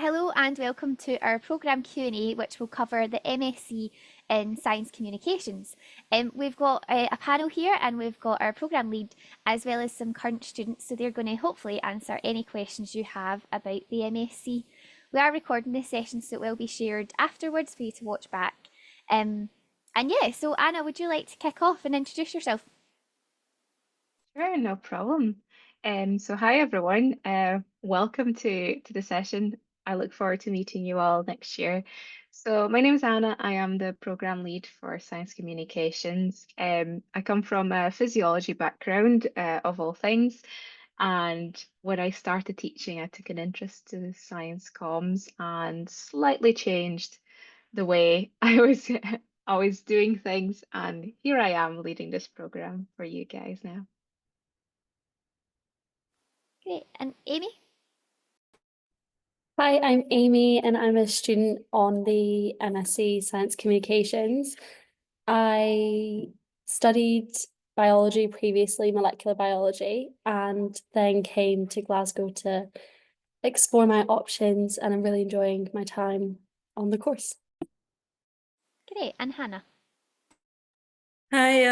Hello and welcome to our programme Q&A, which will cover the MSc in Science Communications. We've got a panel here and we've got our programme lead as well as some current students, so they're going to hopefully answer any questions you have about the MSc. We are recording this session, so it will be shared afterwards for you to watch back. So Anna, would you like to kick off and introduce yourself? Sure, no problem. So hi everyone. Welcome to the session. I look forward to meeting you all next year. So my name is Anna. I am the program lead for Science Communications. I come from a physiology background, of all things. And when I started teaching, I took an interest to science comms and slightly changed the way I was doing things. And here I am leading this program for you guys now. Great. And Amy? Hi, I'm Amy and I'm a student on the MSc Science Communications. I studied biology previously, molecular biology, and then came to Glasgow to explore my options, and I'm really enjoying my time on the course. Great. And Hannah? Hi,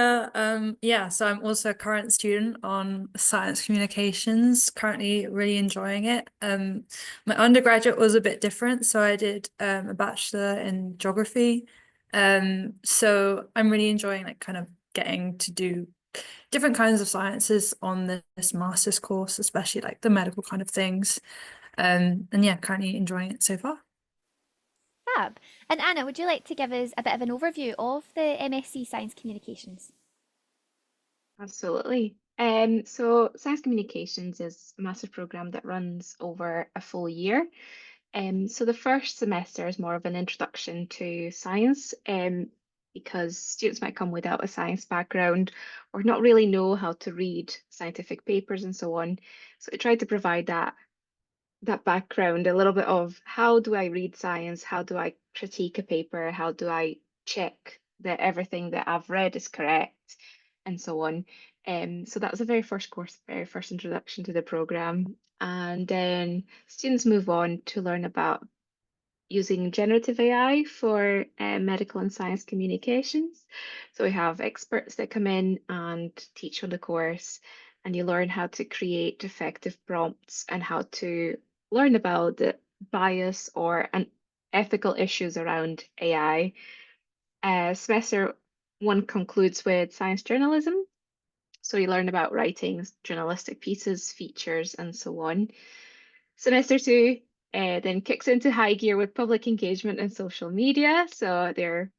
so I'm also a current student on Science Communications, currently really enjoying it. My undergraduate was a bit different, so I did a bachelor in geography. So I'm really enjoying kind of getting to do different kinds of sciences on this master's course, especially like the medical kind of things. And yeah, currently enjoying it so far. Fab. And Anna, would you like to give us a bit of an overview of the MSc Science Communications? Absolutely. So Science Communications is a master's program that runs over a full year. So the first semester is more of an introduction to science, because students might come without a science background or not really know how to read scientific papers and so on. So I tried to provide that background, a little bit of how do I read science, how do I critique a paper, how do I check that everything that I've read is correct, and so on. So that was the very first course, very first introduction to the program. And then students move on to learn about using generative AI for medical and science communications. So we have experts that come in and teach on the course, and you learn how to create effective prompts and how to learn about the bias or ethical issues around AI. Semester one concludes with science journalism. So you learn about writing journalistic pieces, features, and so on. Semester two then kicks into high gear with public engagement and social media. So their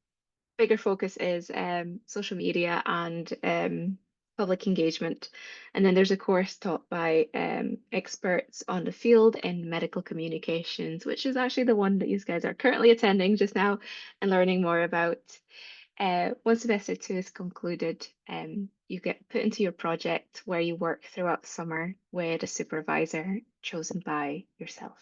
bigger focus is social media and public engagement. And then there's a course taught by experts on the field in medical communications, which is actually the one that you guys are currently attending just now and learning more about. Once semester two is concluded, you get put into your project where you work throughout the summer with a supervisor chosen by yourself.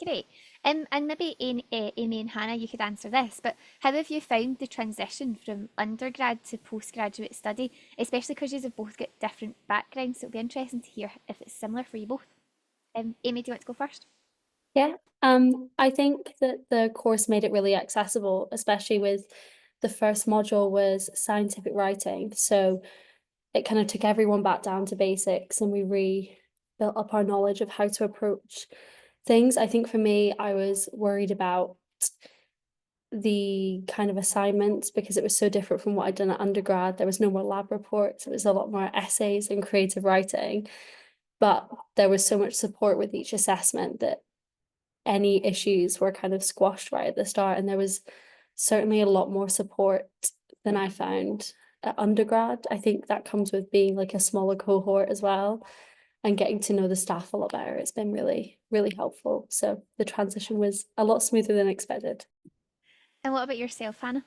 Great. And maybe Amy and Hannah, you could answer this, but how have you found the transition from undergrad to postgraduate study, especially because you have both got different backgrounds, so it'll be interesting to hear if it's similar for you both. Amy, do you want to go first? Yeah, I think that the course made it really accessible, especially with the first module was scientific writing. So it kind of took everyone back down to basics and we rebuilt up our knowledge of how to approach things. I think for me, I was worried about the kind of assignments because it was so different from what I'd done at undergrad. There was no more lab reports. It was a lot more essays and creative writing, but there was so much support with each assessment that any issues were kind of squashed right at the start. And there was certainly a lot more support than I found at undergrad. I think that comes with being like a smaller cohort as well and getting to know the staff a lot better. It's been really, really helpful. So the transition was a lot smoother than expected. And what about yourself, Hannah?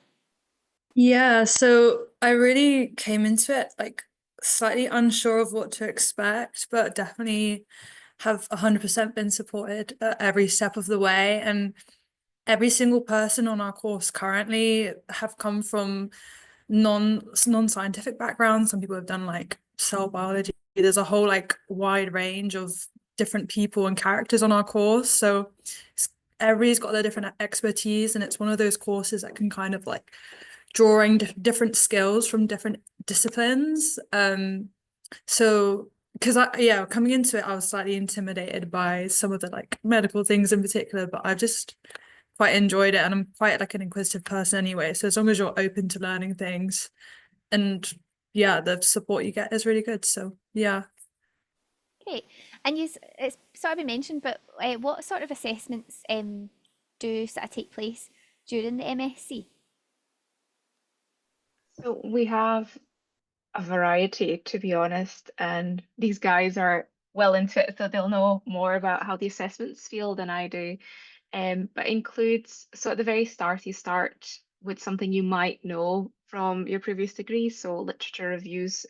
Yeah, so I really came into it like slightly unsure of what to expect, but definitely have 100% been supported at every step of the way. And every single person on our course currently have come from non-scientific backgrounds. Some people have done like cell biology. There's a whole like wide range of different people and characters on our course. So everybody's got their different expertise, and it's one of those courses that can kind of like drawing different skills from different disciplines. So because coming into it, I was slightly intimidated by some of the like medical things in particular, but I've just quite enjoyed it, and I'm quite like an inquisitive person anyway. So as long as you're open to learning things, and yeah, the support you get is really good. So yeah. Great. And it's sort of been mentioned, but what sort of assessments do sort of take place during the MSc? So we have a variety, to be honest, and these guys are well into it, so they'll know more about how the assessments feel than I do. But includes, so at the very start, you start with something you might know from your previous degree. So literature reviews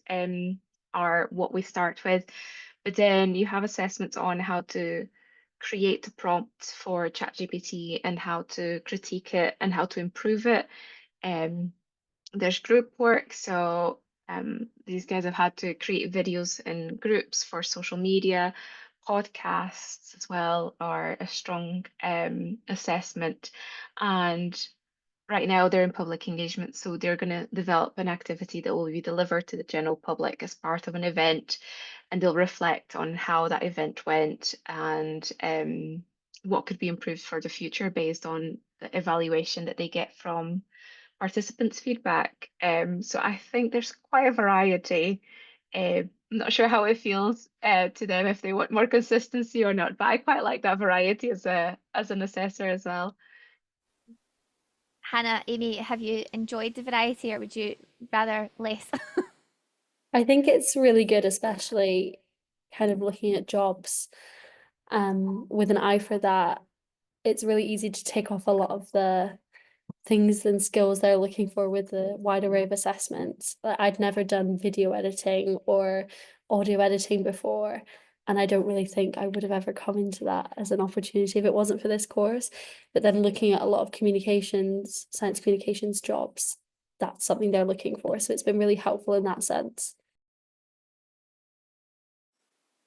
are what we start with. But then you have assessments on how to create a prompt for ChatGPT and how to critique it and how to improve it. Um, there's group work, so these guys have had to create videos in groups for social media. Podcasts as well are a strong assessment. And right now they're in public engagement, so they're going to develop an activity that will be delivered to the general public as part of an event, and they'll reflect on how that event went and what could be improved for the future based on the evaluation that they get from participants' feedback. So I think there's quite a variety. I'm not sure how it feels to them, if they want more consistency or not, but I quite like that variety as an assessor as well. Hannah, Amy, have you enjoyed the variety, or would you rather less? I think it's really good, especially kind of looking at jobs with an eye for that. It's really easy to take off a lot of the things and skills they're looking for with the wide array of assessments. Like, I'd never done video editing or audio editing before, and I don't really think I would have ever come into that as an opportunity if it wasn't for this course. But then looking at a lot of communications, science communications jobs, that's something they're looking for. So it's been really helpful in that sense.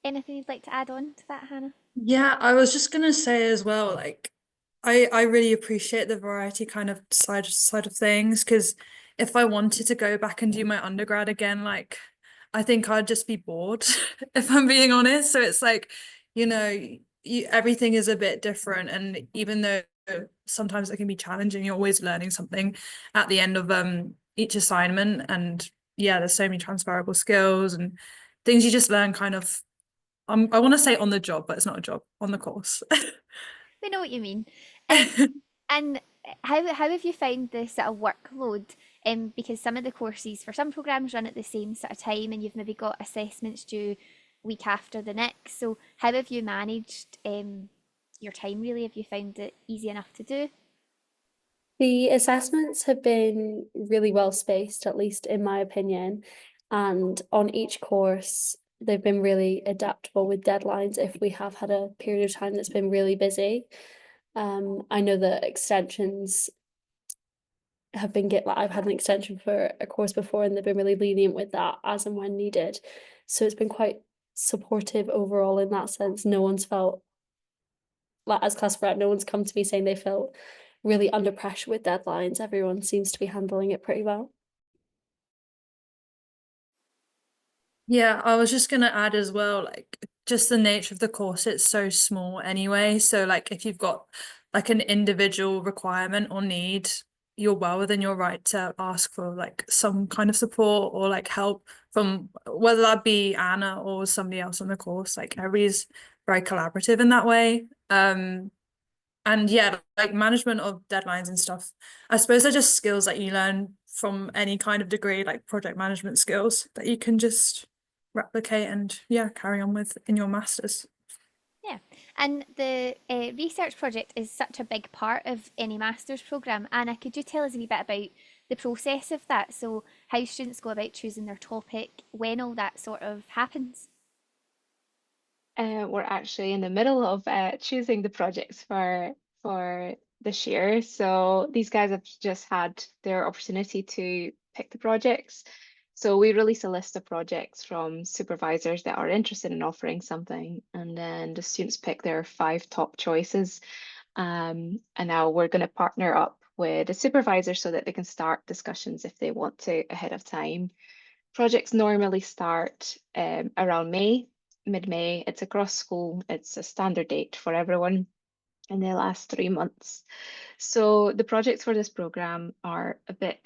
Anything you'd like to add on to that, Hannah? Yeah, I was just gonna say as well, like I really appreciate the variety kind of side of things, because if I wanted to go back and do my undergrad again, like I think I'd just be bored if I'm being honest. So it's like, everything is a bit different, and even though sometimes it can be challenging, you're always learning something at the end of each assignment. And yeah, there's so many transferable skills and things you just learn kind of I want to say on the job, but it's not a job, on the course. We know what you mean. And how have you found the sort of workload? Because some of the courses for some programs run at the same sort of time, and you've maybe got assessments due week after the next. So how have you managed your time really? Have you found it easy enough to do? The assessments have been really well spaced, at least in my opinion. And on each course, they've been really adaptable with deadlines if we have had a period of time that's been really busy. I know that extensions have been like I've had an extension for a course before, and they've been really lenient with that as and when needed. So it's been quite supportive overall in that sense. No one's felt like, as class rep, no one's come to me saying they felt really under pressure with deadlines. Everyone seems to be handling it pretty well. Yeah, I was just gonna add as well, like just the nature of the course, it's so small anyway. So like if you've got like an individual requirement or need, you're well within your right to ask for like some kind of support or like help from whether that be Anna or somebody else on the course. Like everybody's very collaborative in that way. And yeah, like management of deadlines and stuff, I suppose they're just skills that you learn from any kind of degree, like project management skills that you can just replicate and yeah, carry on with in your masters. Yeah, and the research project is such a big part of any master's programme. Anna, could you tell us a wee bit about the process of that? So how students go about choosing their topic, when all that sort of happens? We're actually in the middle of choosing the projects for this year. So these guys have just had their opportunity to pick the projects. So we release a list of projects from supervisors that are interested in offering something, and then the students pick their 5 top choices. And now we're going to partner up with the supervisor so that they can start discussions if they want to ahead of time. Projects normally start around May, mid-May. It's across school. It's a standard date for everyone, and they last 3 months. So the projects for this program are a bit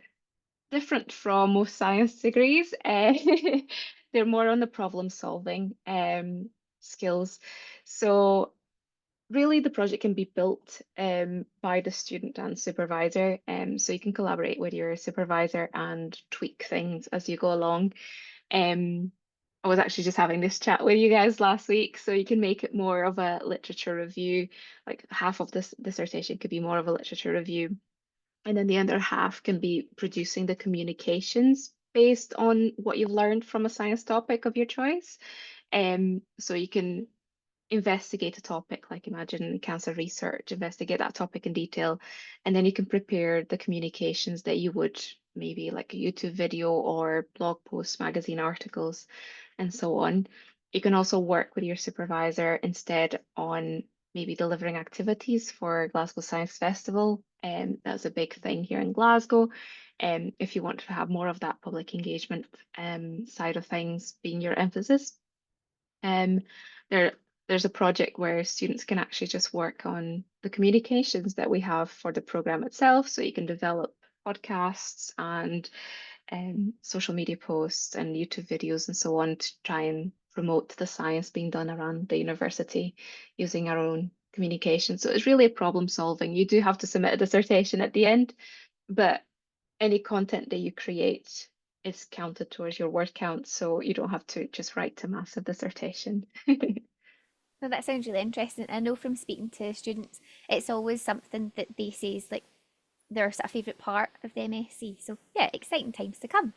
different from most science degrees. They're more on the problem solving skills. So really the project can be built by the student and supervisor. So you can collaborate with your supervisor and tweak things as you go along. I was actually just having this chat with you guys last week, so you can make it more of a literature review. Like half of this dissertation could be more of a literature review, and then the other half can be producing the communications based on what you've learned from a science topic of your choice. So you can investigate a topic, like imagine cancer research, investigate that topic in detail, and then you can prepare the communications that you would maybe like a YouTube video or blog posts, magazine articles, and so on. You can also work with your supervisor instead on maybe delivering activities for Glasgow Science Festival. That's a big thing here in Glasgow. If you want to have more of that public engagement side of things being your emphasis. There's a project where students can actually just work on the communications that we have for the program itself. So you can develop podcasts and social media posts and YouTube videos and so on to try and promote the science being done around the university using our own communication. So it's really a problem solving. You do have to submit a dissertation at the end, but any content that you create is counted towards your word count, so you don't have to just write a massive dissertation. No, that sounds really interesting. I know from speaking to students, it's always something that they say is like their sort of favourite part of the MSc. So yeah, exciting times to come.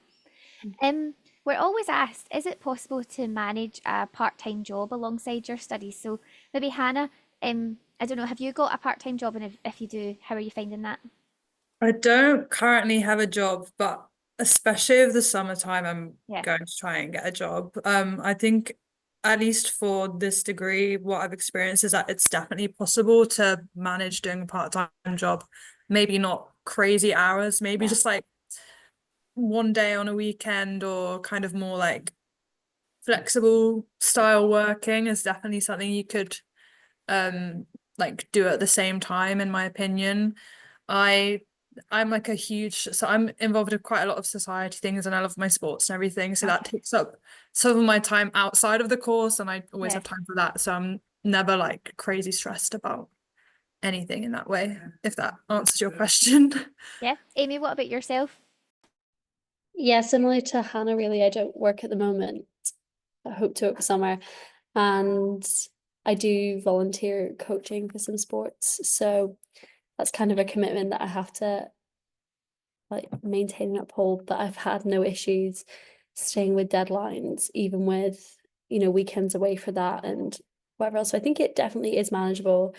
We're always asked, is it possible to manage a part-time job alongside your studies? So maybe Hannah, I don't know, have you got a part-time job? And if you do, how are you finding that? I don't currently have a job, but especially over the summertime, I'm Yeah. going to try and get a job. I think at least for this degree, what I've experienced is that it's definitely possible to manage doing a part-time job. Maybe not crazy hours, maybe Yeah. just like one day on a weekend, or kind of more like flexible style working is definitely something you could like do at the same time, in my opinion. I'm like a huge, so I'm involved in quite a lot of society things, and I love my sports and everything, so that takes up some of my time outside of the course, and I always Yeah. have time for that, so I'm never like crazy stressed about anything in that way, if that answers your question. Yeah. Amy, what about yourself? Yeah, similar to Hannah, really, I don't work at the moment. I hope to over summer. And I do volunteer coaching for some sports. So that's kind of a commitment that I have to like maintain and uphold. But I've had no issues staying with deadlines, even with, weekends away for that and whatever else. So I think it definitely is manageable.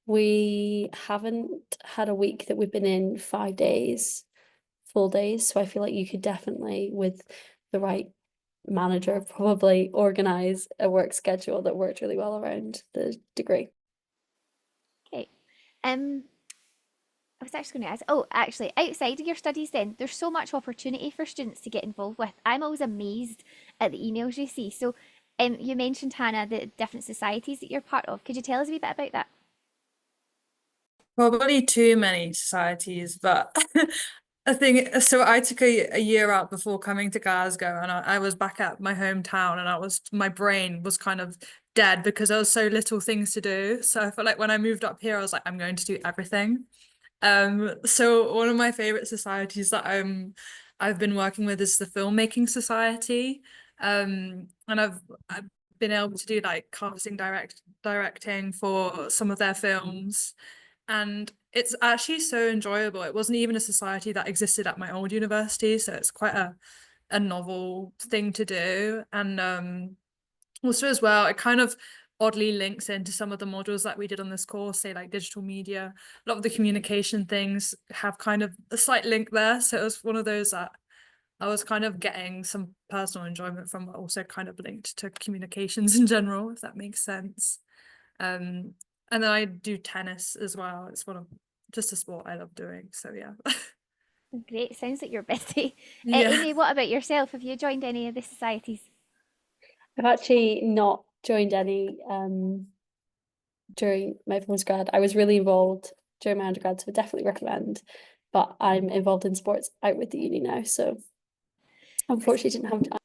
We haven't had a week that we've been in 5 days, full days. So I feel like you could definitely, with the right manager, probably organize a work schedule that worked really well around the degree. Okay. I was actually going to ask, oh, actually, outside of your studies then, there's so much opportunity for students to get involved with. I'm always amazed at the emails you see. So you mentioned, Hannah, the different societies that you're part of. Could you tell us a wee bit about that? Probably too many societies, but I think so. I took a year out before coming to Glasgow, and I was back at my hometown, and my brain was kind of dead because there was so little things to do. So I felt like when I moved up here, I was like, I'm going to do everything. So one of my favorite societies that I've been working with is the Filmmaking Society. And I've been able to do like casting directing for some of their films. And it's actually so enjoyable. It wasn't even a society that existed at my old university, so it's quite a novel thing to do. And also as well, it kind of oddly links into some of the modules that we did on this course, say like digital media. A lot of the communication things have kind of a slight link there. So it was one of those that I was kind of getting some personal enjoyment from, but also kind of linked to communications in general, if that makes sense. And then I do tennis as well. It's just a sport I love doing. So yeah. Great, sounds like you're busy. Yeah. Amy, what about yourself? Have you joined any of the societies? I've actually not joined any during my postgrad. I was really involved during my undergrad, so I definitely recommend. But I'm involved in sports out with the uni now, so unfortunately didn't have time.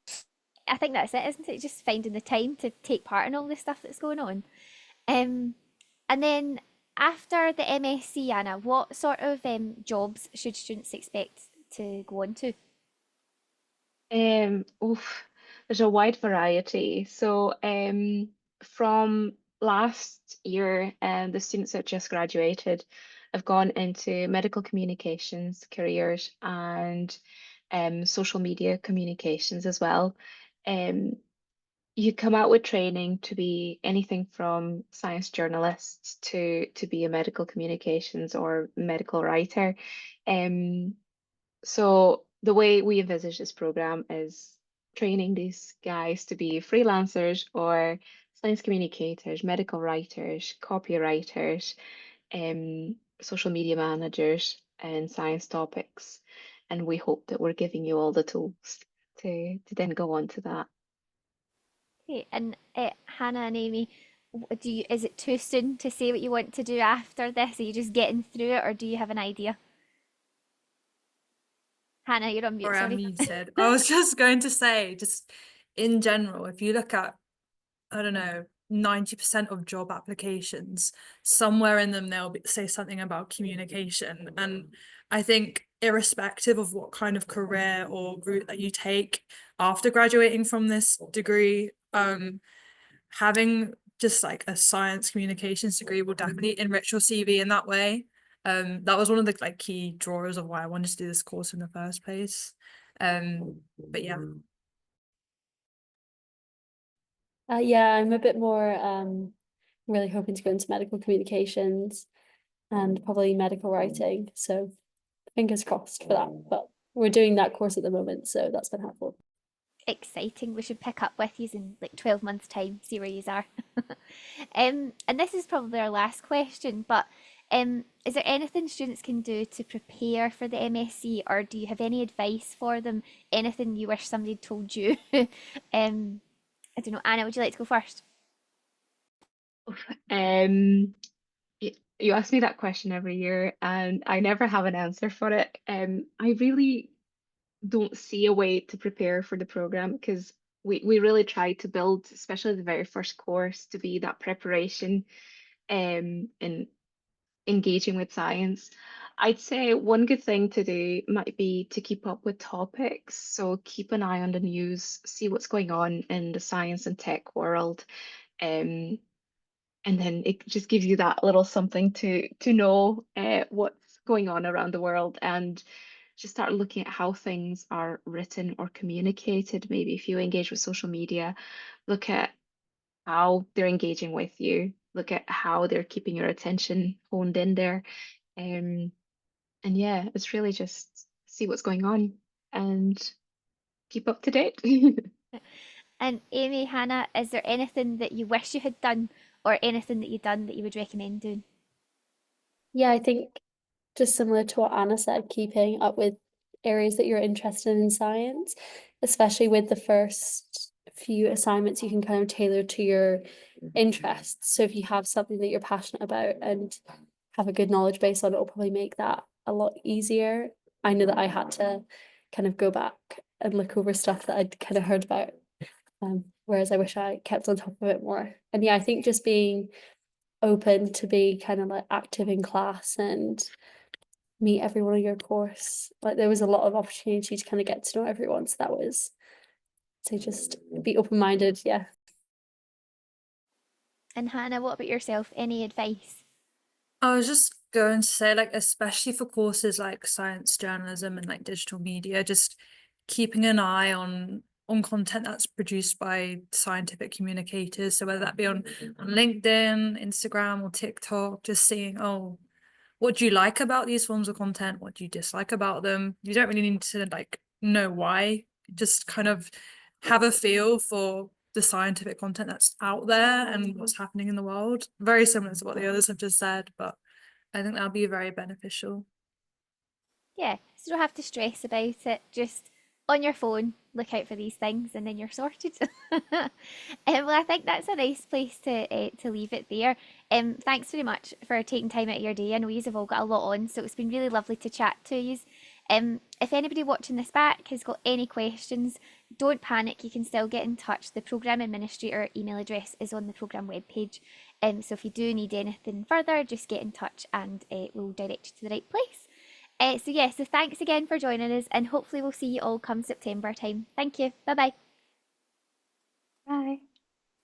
I think that's it, isn't it? Just finding the time to take part in all the stuff that's going on. And then after the MSc, Anna, what sort of jobs should students expect to go on to? Oof, there's a wide variety. So, from last year, the students that just graduated have gone into medical communications careers and social media communications as well. Um, you come out with training to be anything from science journalists to be a medical communications or medical writer. Um, so the way we envisage this program is training these guys to be freelancers or science communicators, medical writers, copywriters, social media managers, and science topics. And we hope that we're giving you all the tools to then go on to that. Okay, and Hannah and Amy, is it too soon to say what you want to do after this? Are you just getting through it, or do you have an idea? Hannah, you're on mute, Or I'm sorry. muted. I was just going to say, just in general, if you look at, I don't know, 90% of job applications, somewhere in them they'll say something about communication. And I think irrespective of what kind of career or route that you take after graduating from this degree, having just like a science communications degree will definitely enrich your CV in that way. That was one of the like key drawers of why I wanted to do this course in the first place. But yeah. Yeah, I'm a bit more really hoping to go into medical communications and probably medical writing. So fingers crossed for that. But we're doing that course at the moment, so that's been helpful. Exciting. We should pick up with you in like 12 months' time, see where you are. And this is probably our last question, but is there anything students can do to prepare for the MSc, or do you have any advice for them? Anything you wish somebody had told you? I don't know. Anna, would you like to go first? Um, you ask me that question every year, and I never have an answer for it. I really don't see a way to prepare for the program because we really try to build, especially the very first course, to be that preparation in engaging with science. I'd say one good thing to do might be to keep up with topics. So keep an eye on the news, see what's going on in the science and tech world. Um, and then it just gives you that little something to know what's going on around the world and just start looking at how things are written or communicated. Maybe if you engage with social media, look at how they're engaging with you, look at how they're keeping your attention honed in there. Um, and yeah, it's really just see what's going on and keep up to date. And Amy, Hannah, is there anything that you wish you had done, or anything that you've done that you would recommend doing? Yeah, I think just similar to what Anna said, keeping up with areas that you're interested in science, especially with the first few assignments, you can kind of tailor to your interests. So if you have something that you're passionate about and have a good knowledge base on it, will probably make that a lot easier. I know that I had to kind of go back and look over stuff that I'd kind of heard about. Whereas I wish I kept on top of it more. And yeah, I think just being open to be kind of like active in class and meet everyone on your course. Like there was a lot of opportunity to kind of get to know everyone. So that was to just be open-minded. Yeah. And Hannah, what about yourself? Any advice? I was just going to say, like, especially for courses like science journalism and like digital media, just keeping an eye on content that's produced by scientific communicators. So whether that be on LinkedIn, Instagram, or TikTok, just seeing, oh, what do you like about these forms of content? What do you dislike about them? You don't really need to like know why, just kind of have a feel for the scientific content that's out there and what's happening in the world. Very similar to what the others have just said, but I think that'll be very beneficial. Yeah, so you don't have to stress about it. Just on your phone, look out for these things, and then you're sorted. Well, I think that's a nice place to leave it there. Thanks very much for taking time out of your day. I know you've all got a lot on, so it's been really lovely to chat to you. If anybody watching this back has got any questions, don't panic. You can still get in touch. The program administrator email address is on the program webpage. So if you do need anything further, just get in touch, and we'll direct you to the right place. So thanks again for joining us, and hopefully we'll see you all come September time. Thank you. Bye bye. Bye.